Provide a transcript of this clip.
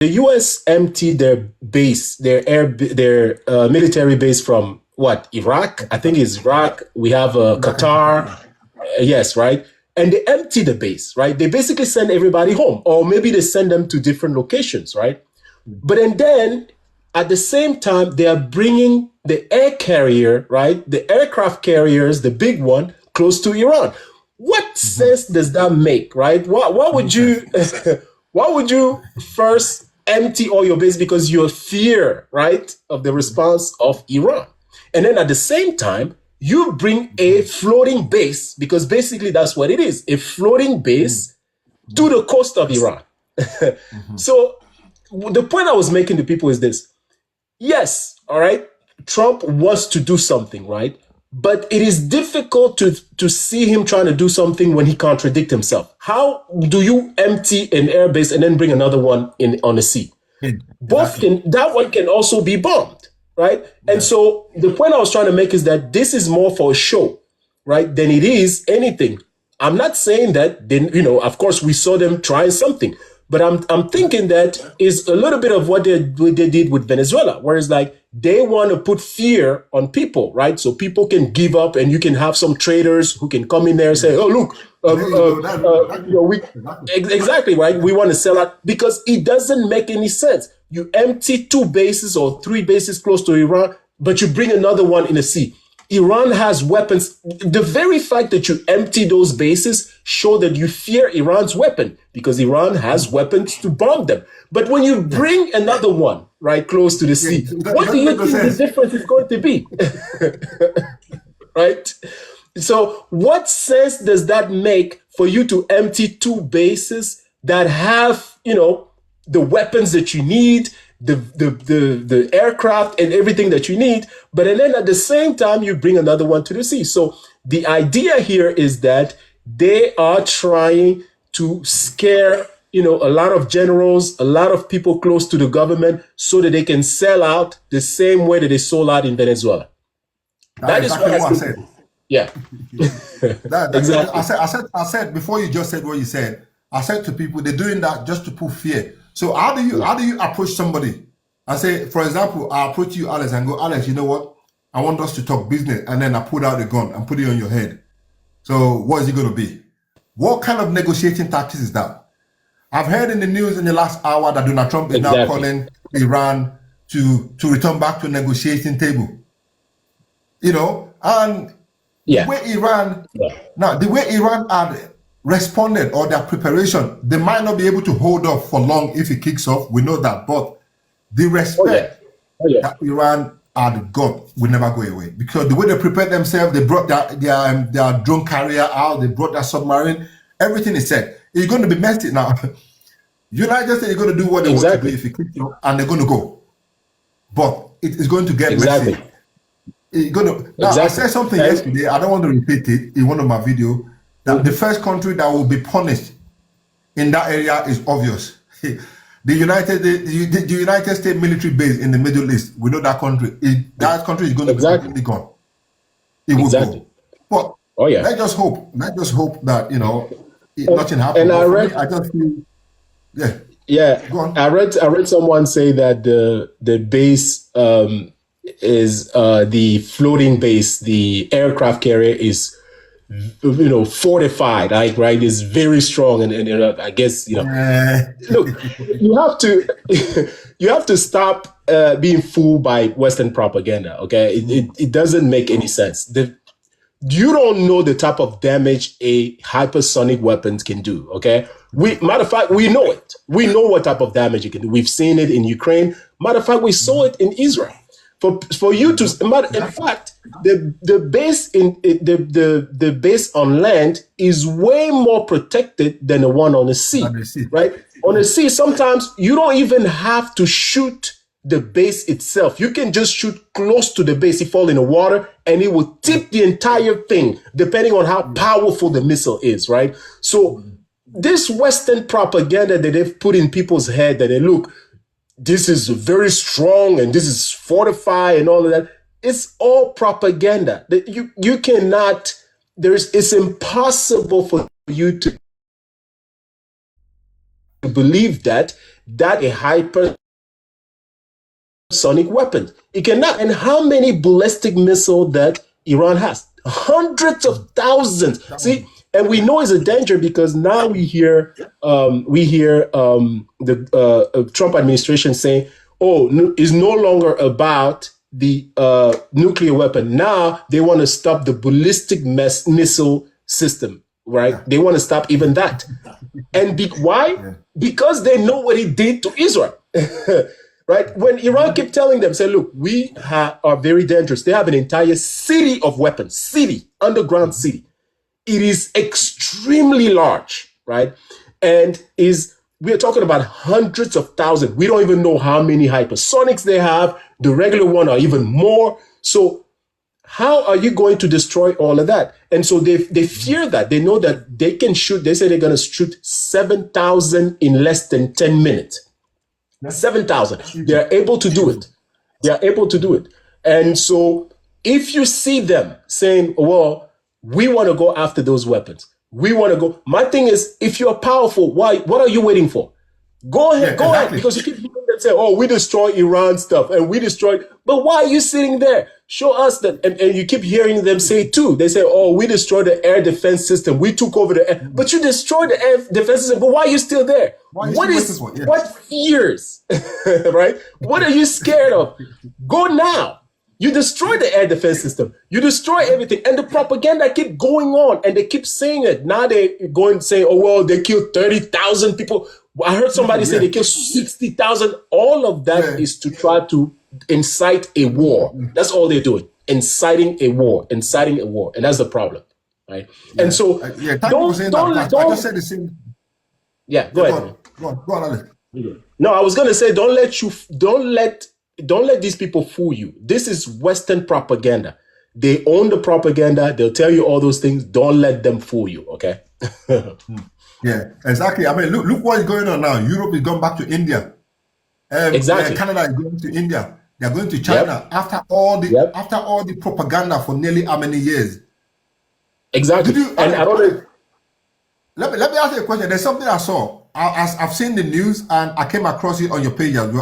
the U.S. emptied their base, their military base from what, Iraq? I think it's Iraq. We have Qatar. Yes, right. And they empty the base, right? They basically send everybody home, or maybe they send them to different locations, right? But and then at the same time, they are bringing the air carrier, right? The aircraft carriers, the big one, close to Iran. What sense does that make, right? Why would you, why would you first empty all your base because you fear, right, of the response of Iran? And then at the same time, you bring a floating base, because basically that's what it is, a floating base to the coast of Iran. So the point I was making to people is this. Yes, all right, Trump wants to do something, right? But it is difficult to see him trying to do something when he contradicts himself. How do you empty an airbase and then bring another one in on the sea? Both can, that one can also be bombed, right? Yeah. And so the point I was trying to make is that this is more for a show, right, than it is anything. I'm not saying that, then, you know, of course we saw them trying something, but I'm thinking that is a little bit of what they did with Venezuela, where it's like they want to put fear on people, right? So people can give up, and you can have some traders who can come in there and say, "Oh, look, you know, exactly, right? We want to sell out," because it doesn't make any sense. You empty 2 bases or 3 bases close to Iran, but you bring another one in the sea. Iran has weapons. The very fact that you empty those bases show that you fear Iran's weapon, because Iran has weapons to bomb them. But when you bring another one right close to the sea, what do you think the difference is going to be? Right? So what sense does that make for you to empty 2 bases that have, you know, the weapons that you need, the aircraft and everything that you need, but and then at the same time you bring another one to the sea? So the idea here is that they are trying to scare, you know, a lot of generals, a lot of people close to the government, so that they can sell out the same way that they sold out in Venezuela. That is exactly what I said. Yeah. Exactly. I said before, you just said what you said. I said to people, they're doing that just to put fear. So how do you approach somebody? I say, for example, I approach you, Alex, and go, "Alex, you know what? I want us to talk business." And then I pull out the gun and put it on your head. So what is it going to be? What kind of negotiating tactics is that? I've heard in the news in the last hour that Donald Trump is now calling Iran to return back to a negotiating table. You know, and the way Iran had responded, or their preparation, they might not be able to hold off for long if it kicks off. We know that, but the respect that Iran had got will never go away, because the way they prepared themselves, they brought their drone carrier out, they brought their submarine, everything is said. It's going to be messy now. United States is going to do what they want to do if it kicks off, and they're going to go. But it is going to get messy. It's going to. Now, I said something yesterday. I don't want to repeat it in one of my videos. That the first country that will be punished in that area is obvious. The United States military base in the Middle East. We know that country. That country is going to be completely gone. It will go. But let's just hope. Let's just hope that, you know, nothing happens. And I just feel, Go on. I read someone say that the base is the floating base. The aircraft carrier is, you know, fortified, right? It's very strong, and I guess, you know, look, you have to stop being fooled by Western propaganda. Okay, it doesn't make any sense. You don't know the type of damage a hypersonic weapons can do. Okay, matter of fact, we know it. We know what type of damage it can do. We've seen it in Ukraine. Matter of fact, we saw it in Israel. For you to, in fact, the base the base on land is way more protected than the one on the sea, right? On the sea, sometimes you don't even have to shoot the base itself. You can just shoot close to the base. It fall in the water, and it will tip the entire thing, depending on how powerful the missile is, right? So this Western propaganda that they've put in people's head, that they look, this is very strong and this is fortified and all of that, it's all propaganda. That you cannot, it's impossible for you to believe that that a hypersonic weapon. It cannot. And how many ballistic missiles that Iran has? Hundreds of thousands. See, and we know it's a danger because now we hear the Trump administration saying, "Oh, it's no longer about the nuclear weapon. Now they want to stop the ballistic missile system, right? They want to stop even that. And why? Yeah. Because they know what he did to Israel." Right? When Iran kept telling them, say, look, we are very dangerous. They have an entire city of weapons, underground city. It is extremely large, right? And we are talking about hundreds of thousands. We don't even know how many hypersonics they have. The regular one are even more. So how are you going to destroy all of that? And so they fear that. They know that they can shoot. They say they're going to shoot 7,000 in less than 10 minutes. 7,000. They are able to do it. They are able to do it. And so if you see them saying, well, we want to go after those weapons. We want to go. My thing is, if you're powerful, what are you waiting for? Go ahead, go ahead. Because you keep hearing them say, oh, we destroy Iran stuff and we destroy. But why are you sitting there? Show us that. And you keep hearing them say too. They say, oh, we destroyed the air defense system. We took over the air. But you destroyed the air defense system. But why are you still there? What fears? Right? What are you scared of? Go now. You destroy the air defense system. You destroy everything. And the propaganda keep going on. And they keep saying it. Now they go and say, oh, well, they killed 30,000 people. I heard somebody say they killed 60,000. All of that is to try to incite a war. That's all they're doing. Inciting a war. And that's the problem. Right? Yeah. And so don't I just said the same. Yeah, go ahead. Go on, Alex. No, I was gonna say don't let these people fool you. This is Western propaganda. They own the propaganda. They'll tell you all those things. Don't let them fool you, okay? Yeah, exactly. I mean, look what is going on now. Europe is going back to India. Exactly. Canada is going to India. They're going to China after all the propaganda for nearly how many years? Exactly. I don't know. Let me ask you a question. There's something I saw. I've seen the news and I came across it on your page as well.